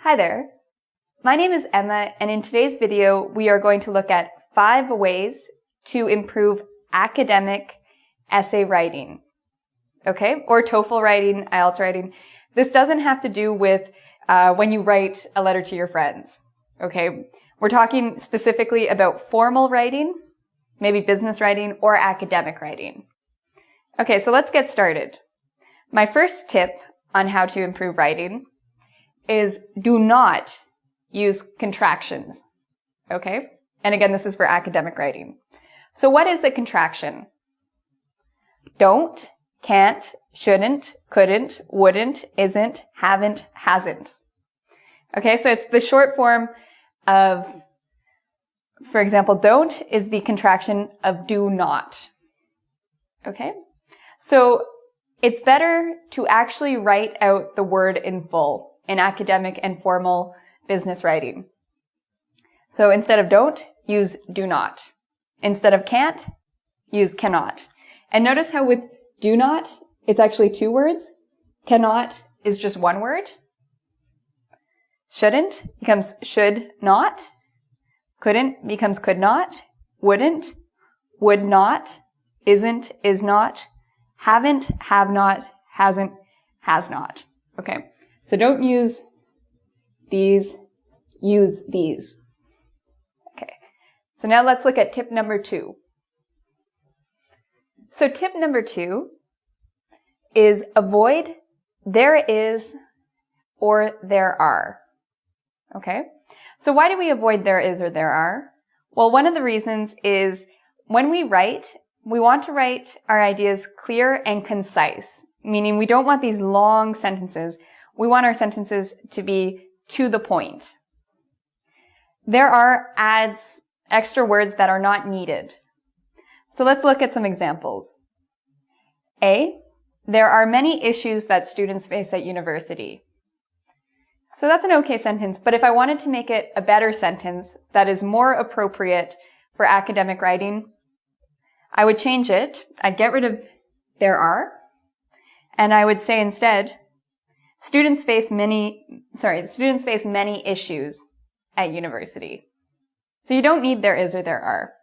Hi there. My name is Emma, and in today's video, we are going to look at 5 ways to improve academic essay writing. Okay? Or TOEFL writing, IELTS writing. This doesn't have to do with when you write a letter to your friends. Okay? We're talking specifically about formal writing, maybe business writing, or academic writing. Okay, so let's get started. My first tip on how to improve writing is do not use contractions. Okay? And again, this is for academic writing. So what is a contraction? Don't, can't, shouldn't, couldn't, wouldn't, isn't, haven't, hasn't. Okay, so it's the short form of, for example, don't is the contraction of do not. Okay? So it's better to actually write out the word in full in academic and formal business writing. So instead of don't, use do not. Instead of can't, use cannot. And notice how with do not, it's actually 2 words. Cannot is just 1 word. Shouldn't becomes should not. Couldn't becomes could not. Wouldn't, would not. Isn't, is not. Haven't, have not. Hasn't, has not. Okay. So don't use these, use these. Okay. So now let's look at tip number 2. So tip number 2 is avoid there is or there are. Okay? So why do we avoid there is or there are? Well, one of the reasons is when we write, we want to write our ideas clear and concise, meaning we don't want these long sentences. We want our sentences to be to the point. There are adds, extra words that are not needed. So let's look at some examples. A, there are many issues that students face at university. So that's an okay sentence, but if I wanted to make it a better sentence that is more appropriate for academic writing, I would change it. I'd get rid of there are, and I would say instead, students face many issues at university. So you don't need there is or there are.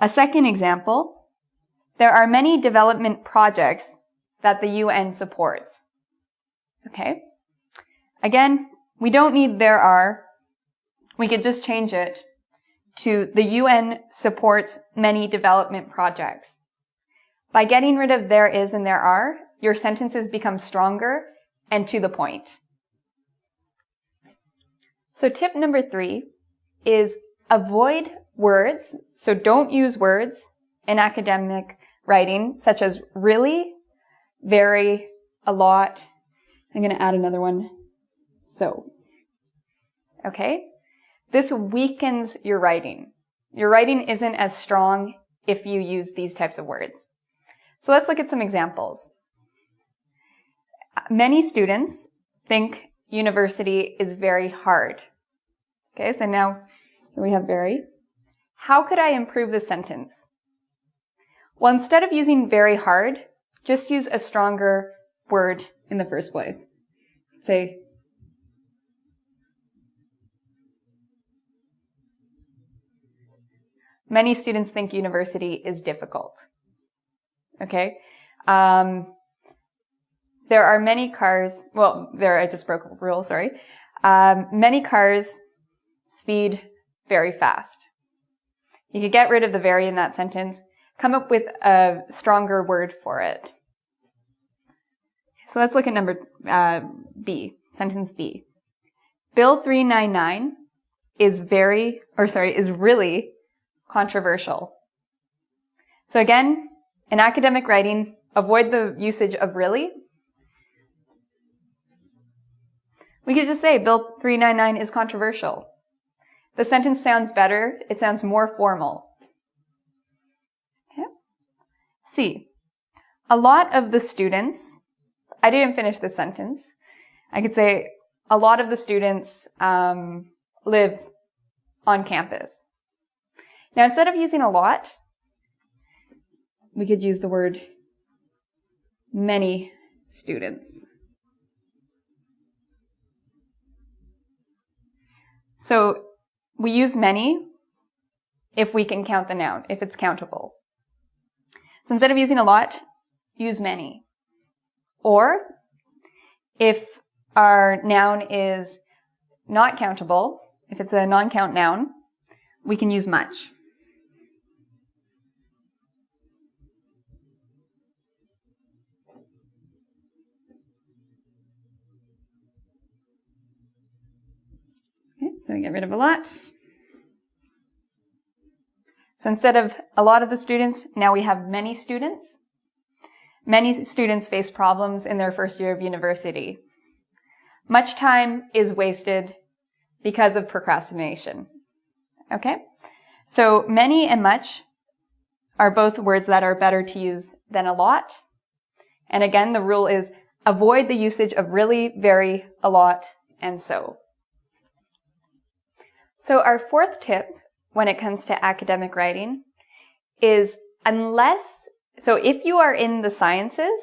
A second example, there are many development projects that the UN supports. Okay? Again, we don't need there are. We could just change it to the UN supports many development projects. By getting rid of there is and there are, your sentences become stronger and to the point. So tip number 3 is avoid words. So don't use words in academic writing such as really, very, a lot. I'm going to add another one. So. Okay? This weakens your writing. Your writing isn't as strong if you use these types of words. So let's look at some examples. Many students think university is very hard. Okay, so now here we have very. How could I improve this sentence? Well, instead of using very hard, just use a stronger word in the first place. Say, many students think university is difficult. Okay? There are many cars, I just broke a rule, sorry. Many cars speed very fast. You could get rid of the very in that sentence, come up with a stronger word for it. So let's look at number B, sentence B. Bill 399 is really controversial. So again, in academic writing, avoid the usage of really. We could just say Bill 399 is controversial. The sentence sounds better. It sounds more formal. Okay. C. A lot of the students, I didn't finish the sentence. I could say a lot of the students live on campus. Now instead of using a lot, we could use the word many students. So we use many if we can count the noun, if it's countable. So instead of using a lot, use many. Or if our noun is not countable, if it's a non-count noun, we can use much. Okay, so we get rid of a lot. So instead of a lot of the students, now we have many students. Many students face problems in their first year of university. Much time is wasted because of procrastination. Okay? So many and much are both words that are better to use than a lot. And again, the rule is avoid the usage of really, very, a lot, and so. So our fourth tip when it comes to academic writing is so if you are in the sciences,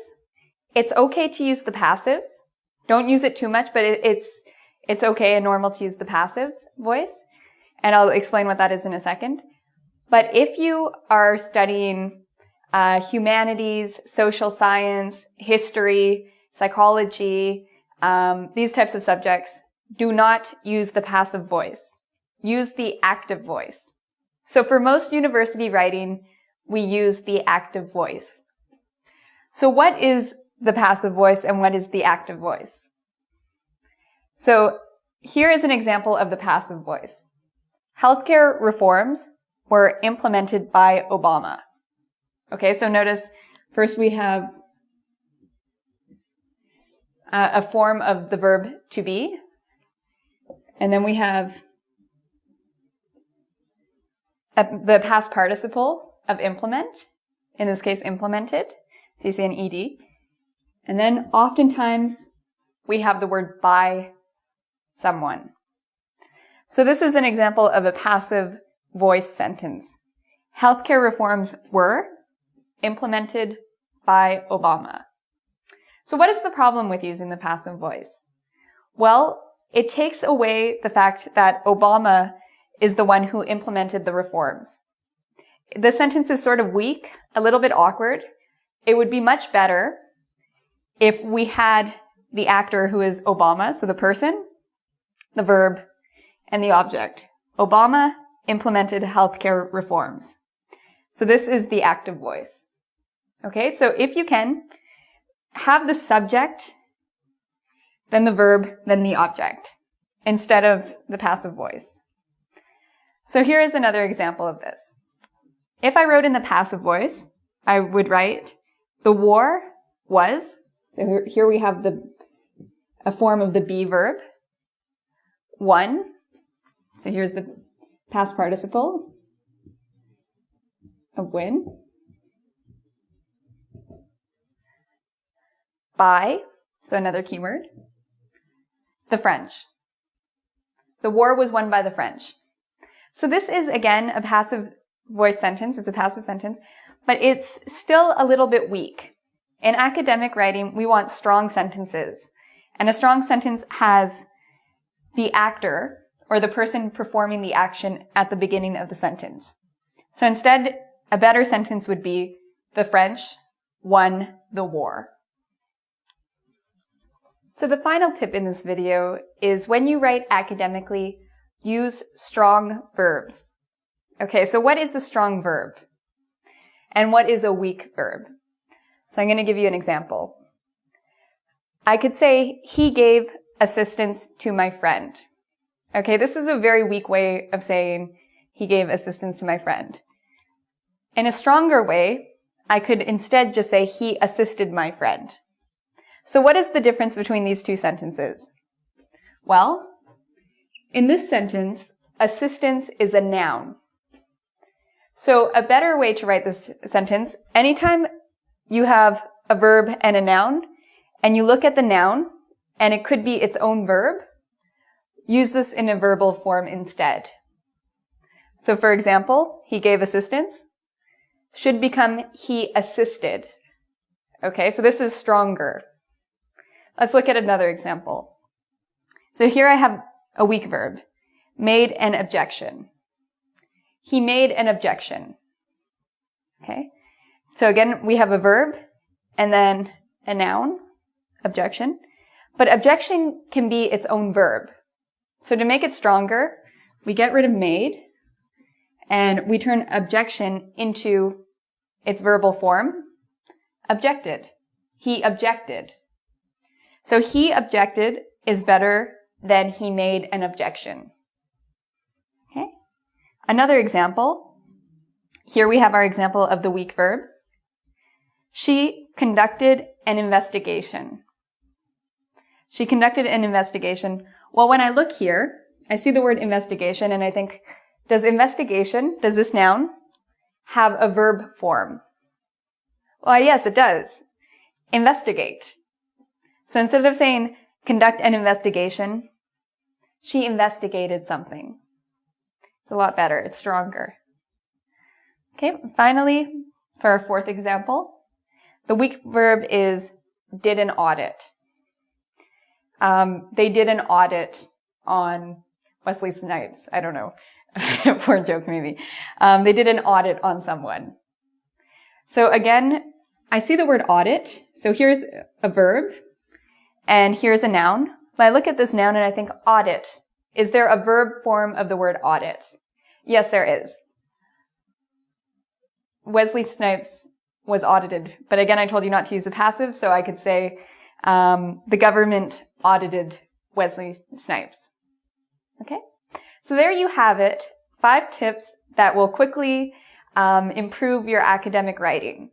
it's okay to use the passive. Don't use it too much, but it's okay and normal to use the passive voice. And I'll explain what that is in a second. But if you are studying humanities, social science, history, psychology, these types of subjects, do not use the passive voice. Use the active voice. So for most university writing, we use the active voice. So what is the passive voice and what is the active voice? So here is an example of the passive voice. Healthcare reforms were implemented by Obama. Okay, so notice first we have a form of the verb to be, and then we have the past participle of implement, in this case implemented, so you see an ed. And then oftentimes we have the word by someone. So this is an example of a passive voice sentence. Healthcare reforms were implemented by Obama. So what is the problem with using the passive voice? Well, it takes away the fact that Obama is the one who implemented the reforms. The sentence is sort of weak, a little bit awkward. It would be much better if we had the actor who is Obama, so the person, the verb, and the object. Obama implemented healthcare reforms. So this is the active voice. Okay, so if you can, have the subject, then the verb, then the object, instead of the passive voice. So here is another example of this. If I wrote in the passive voice, I would write, the war was, so here we have a form of the be verb, won, so here's the past participle of win, by, so another keyword, the French. The war was won by the French. So this is, again, a passive voice sentence. It's a passive sentence, but it's still a little bit weak. In academic writing, we want strong sentences. And a strong sentence has the actor, or the person performing the action, at the beginning of the sentence. So instead, a better sentence would be, the French won the war. So the final tip in this video is when you write academically, use strong verbs. Okay, so what is the strong verb? And what is a weak verb? So I'm going to give you an example. I could say, he gave assistance to my friend. Okay, this is a very weak way of saying, he gave assistance to my friend. In a stronger way, I could instead just say, he assisted my friend. So what is the difference between these two sentences? Well, in this sentence, assistance is a noun. So a better way to write this sentence, anytime you have a verb and a noun, and you look at the noun, and it could be its own verb, use this in a verbal form instead. So for example, he gave assistance should become he assisted. Okay, so this is stronger. Let's look at another example. So here I have a weak verb. made an objection. He made an objection. Okay? So again, we have a verb and then a noun, objection. But objection can be its own verb. So to make it stronger, we get rid of made and we turn objection into its verbal form, objected. He objected. So he objected is better than he made an objection. Okay? Another example. Here we have our example of the weak verb. She conducted an investigation. She conducted an investigation. Well, when I look here, I see the word investigation and I think, does investigation, does this noun, have a verb form? Well, yes, it does. Investigate. So instead of saying conduct an investigation, she investigated something. It's a lot better. It's stronger. Okay, finally, for our fourth example, the weak verb is did an audit. They did an audit on Wesley Snipes. I don't know. Poor joke, maybe. They did an audit on someone. So again, I see the word audit. So here's a verb and here's a noun. But I look at this noun and I think audit. Is there a verb form of the word audit? Yes, there is. Wesley Snipes was audited. But again, I told you not to use the passive, so I could say the government audited Wesley Snipes. Okay? So there you have it. 5 tips that will quickly improve your academic writing.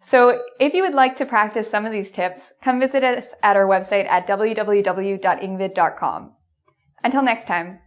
So if you would like to practice some of these tips, come visit us at our website at www.ingvid.com. Until next time.